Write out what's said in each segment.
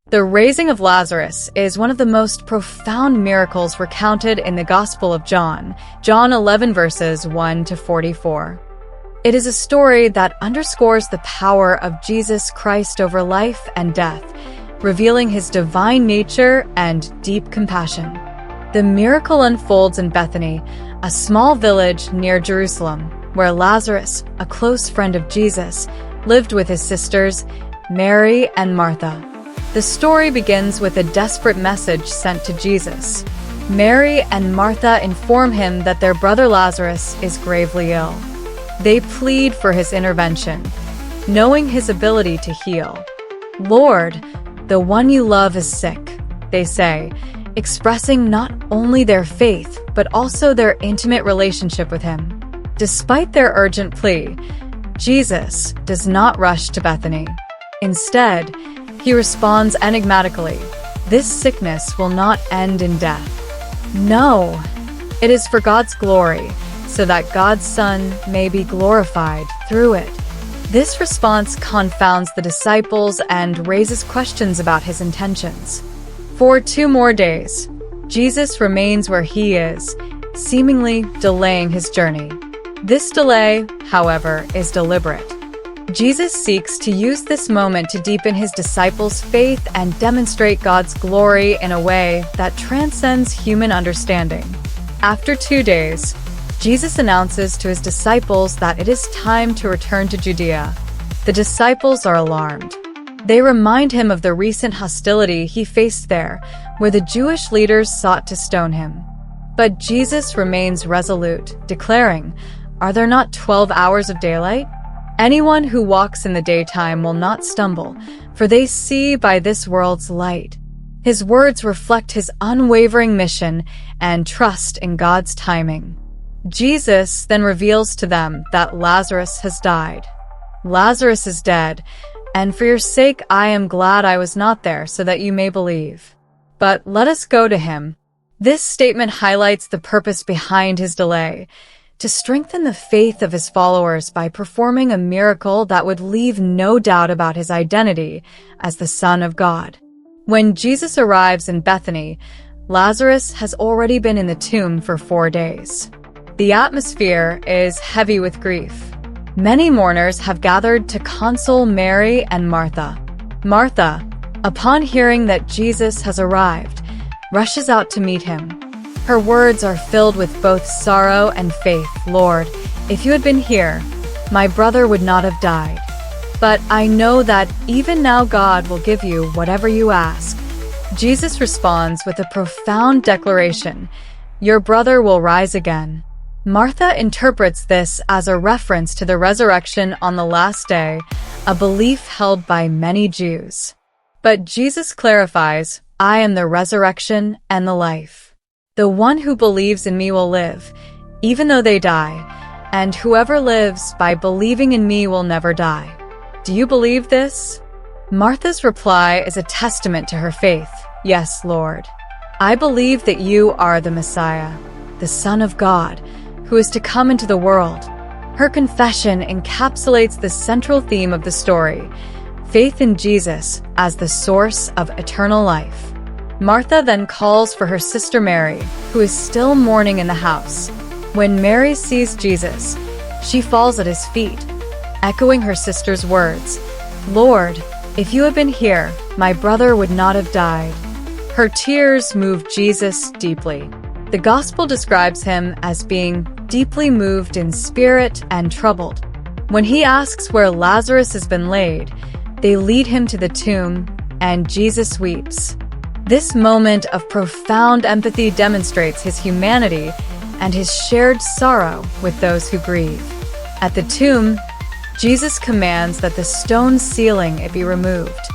The raising of Lazarus is one of the most profound miracles recounted in the Gospel of John, John 11 verses 1 to 44. It is a story that underscores the power of Jesus Christ over life and death, revealing his divine nature and deep compassion. The miracle unfolds in Bethany, a small village near Jerusalem, where Lazarus, a close friend of Jesus, lived with his sisters, Mary and Martha. The story begins with a desperate message sent to Jesus. Mary and Martha inform him that their brother Lazarus is gravely ill. They plead for his intervention, knowing his ability to heal. "Lord, the one you love is sick," they say, expressing not only their faith, but also their intimate relationship with him. Despite their urgent plea, Jesus does not rush to Bethany. Instead, he responds enigmatically, "This sickness will not end in death. No, it is for God's glory, so that God's Son may be glorified through it." This response confounds the disciples and raises questions about his intentions. For 2 more days, Jesus remains where he is, seemingly delaying his journey. This delay, however, is deliberate. Jesus seeks to use this moment to deepen his disciples' faith and demonstrate God's glory in a way that transcends human understanding. After 2 days, Jesus announces to his disciples that it is time to return to Judea. The disciples are alarmed. They remind him of the recent hostility he faced there, where the Jewish leaders sought to stone him. But Jesus remains resolute, declaring, "Are there not 12 hours of daylight? Anyone who walks in the daytime will not stumble, for they see by this world's light." His words reflect his unwavering mission and trust in God's timing. Jesus then reveals to them that Lazarus has died. "Lazarus is dead, and for your sake I am glad I was not there so that you may believe. But let us go to him." This statement highlights the purpose behind his delay: to strengthen the faith of his followers by performing a miracle that would leave no doubt about his identity as the Son of God. When Jesus arrives in Bethany, Lazarus has already been in the tomb for 4 days. The atmosphere is heavy with grief. Many mourners have gathered to console Mary and Martha. Martha, upon hearing that Jesus has arrived, rushes out to meet him. Her words are filled with both sorrow and faith. "Lord, if you had been here, my brother would not have died. But I know that even now God will give you whatever you ask." Jesus responds with a profound declaration, "Your brother will rise again." Martha interprets this as a reference to the resurrection on the last day, a belief held by many Jews. But Jesus clarifies, "I am the resurrection and the life. The one who believes in me will live, even though they die, and whoever lives by believing in me will never die." Do you believe this? Martha's reply is a testament to her faith. "Yes, Lord. I believe that you are the Messiah, the Son of God, who is to come into the world." Her confession encapsulates the central theme of the story: faith in Jesus as the source of eternal life. Martha then calls for her sister Mary, who is still mourning in the house. When Mary sees Jesus, she falls at his feet, echoing her sister's words, "Lord, if you had been here, my brother would not have died." Her tears move Jesus deeply. The Gospel describes him as being deeply moved in spirit and troubled. When he asks where Lazarus has been laid, they lead him to the tomb, and Jesus weeps. This moment of profound empathy demonstrates his humanity and his shared sorrow with those who grieve. At the tomb, Jesus commands that the stone ceiling be removed.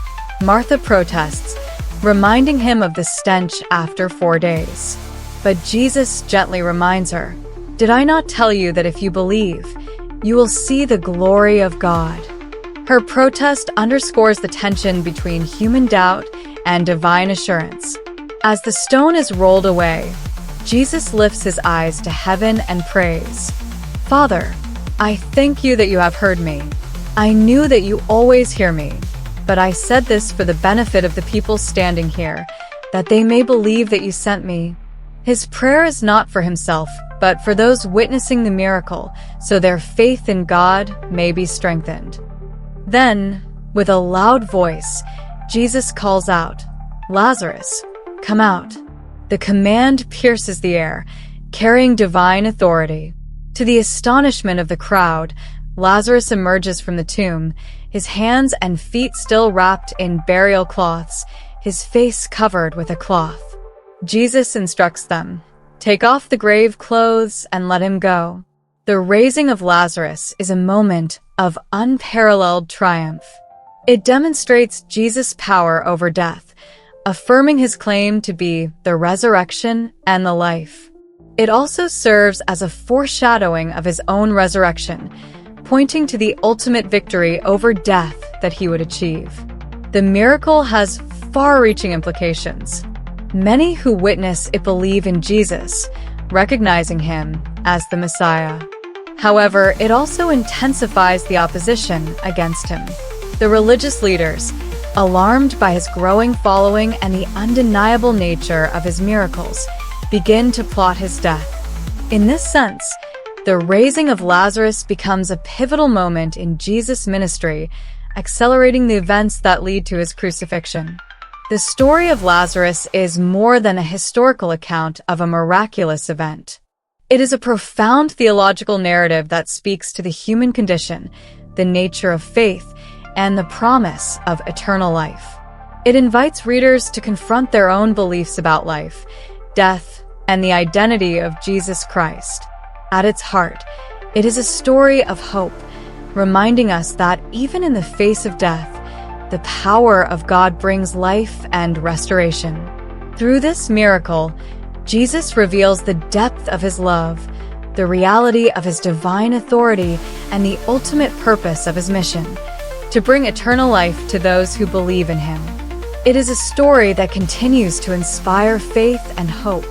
Martha protests, reminding him of the stench after 4 days. But Jesus gently reminds her, "Did I not tell you that if you believe, you will see the glory of God?" Her protest underscores the tension between human doubt and divine assurance. As the stone is rolled away, Jesus lifts his eyes to heaven and prays, "Father, I thank you that you have heard me. I knew that you always hear me, but I said this for the benefit of the people standing here, that they may believe that you sent me." His prayer is not for himself, but for those witnessing the miracle, so their faith in God may be strengthened. Then, with a loud voice, Jesus calls out, "Lazarus, come out." The command pierces the air, carrying divine authority. To the astonishment of the crowd, Lazarus emerges from the tomb, his hands and feet still wrapped in burial cloths, his face covered with a cloth. Jesus instructs them, "Take off the grave clothes and let him go." The raising of Lazarus is a moment of unparalleled triumph. It demonstrates Jesus' power over death, affirming his claim to be the resurrection and the life. It also serves as a foreshadowing of his own resurrection, pointing to the ultimate victory over death that he would achieve. The miracle has far-reaching implications. Many who witness it believe in Jesus, recognizing him as the Messiah. However, it also intensifies the opposition against him. The religious leaders, alarmed by his growing following and the undeniable nature of his miracles, begin to plot his death. In this sense, the raising of Lazarus becomes a pivotal moment in Jesus' ministry, accelerating the events that lead to his crucifixion. The story of Lazarus is more than a historical account of a miraculous event. It is a profound theological narrative that speaks to the human condition, the nature of faith, and the promise of eternal life. It invites readers to confront their own beliefs about life, death, and the identity of Jesus Christ. At its heart, it is a story of hope, reminding us that even in the face of death, the power of God brings life and restoration. Through this miracle, Jesus reveals the depth of his love, the reality of his divine authority, and the ultimate purpose of his mission, to bring eternal life to those who believe in him. It is a story that continues to inspire faith and hope,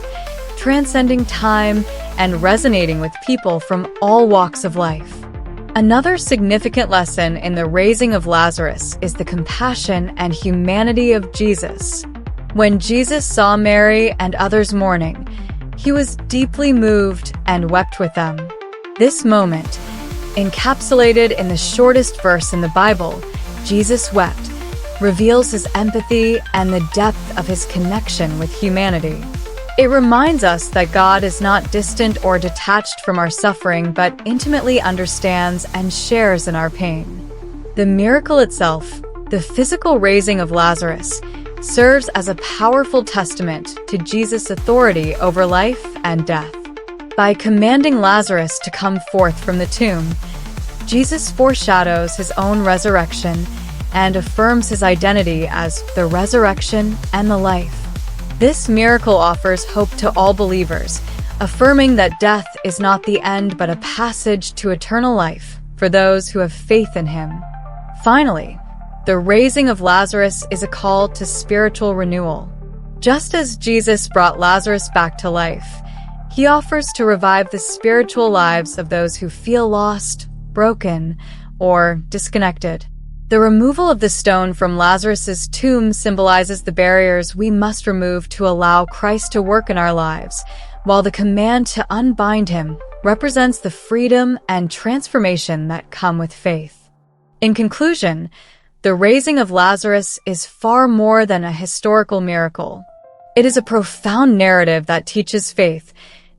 transcending time and resonating with people from all walks of life. Another significant lesson in the raising of Lazarus is the compassion and humanity of Jesus. When Jesus saw Mary and others mourning, he was deeply moved and wept with them. This moment, encapsulated in the shortest verse in the Bible, "Jesus wept," reveals his empathy and the depth of his connection with humanity. It reminds us that God is not distant or detached from our suffering, but intimately understands and shares in our pain. The miracle itself, the physical raising of Lazarus, serves as a powerful testament to Jesus' authority over life and death. By commanding Lazarus to come forth from the tomb, Jesus foreshadows his own resurrection and affirms his identity as the resurrection and the life. This miracle offers hope to all believers, affirming that death is not the end but a passage to eternal life for those who have faith in him. Finally, the raising of Lazarus is a call to spiritual renewal. Just as Jesus brought Lazarus back to life, he offers to revive the spiritual lives of those who feel lost, broken, or disconnected. The removal of the stone from Lazarus's tomb symbolizes the barriers we must remove to allow Christ to work in our lives, while the command to unbind him represents the freedom and transformation that come with faith. In conclusion, the raising of Lazarus is far more than a historical miracle. It is a profound narrative that teaches faith,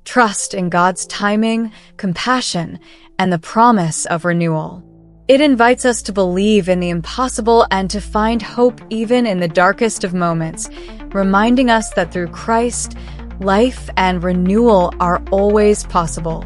trust in God's timing, compassion, and the promise of renewal. It invites us to believe in the impossible and to find hope even in the darkest of moments, reminding us that through Christ, life and renewal are always possible.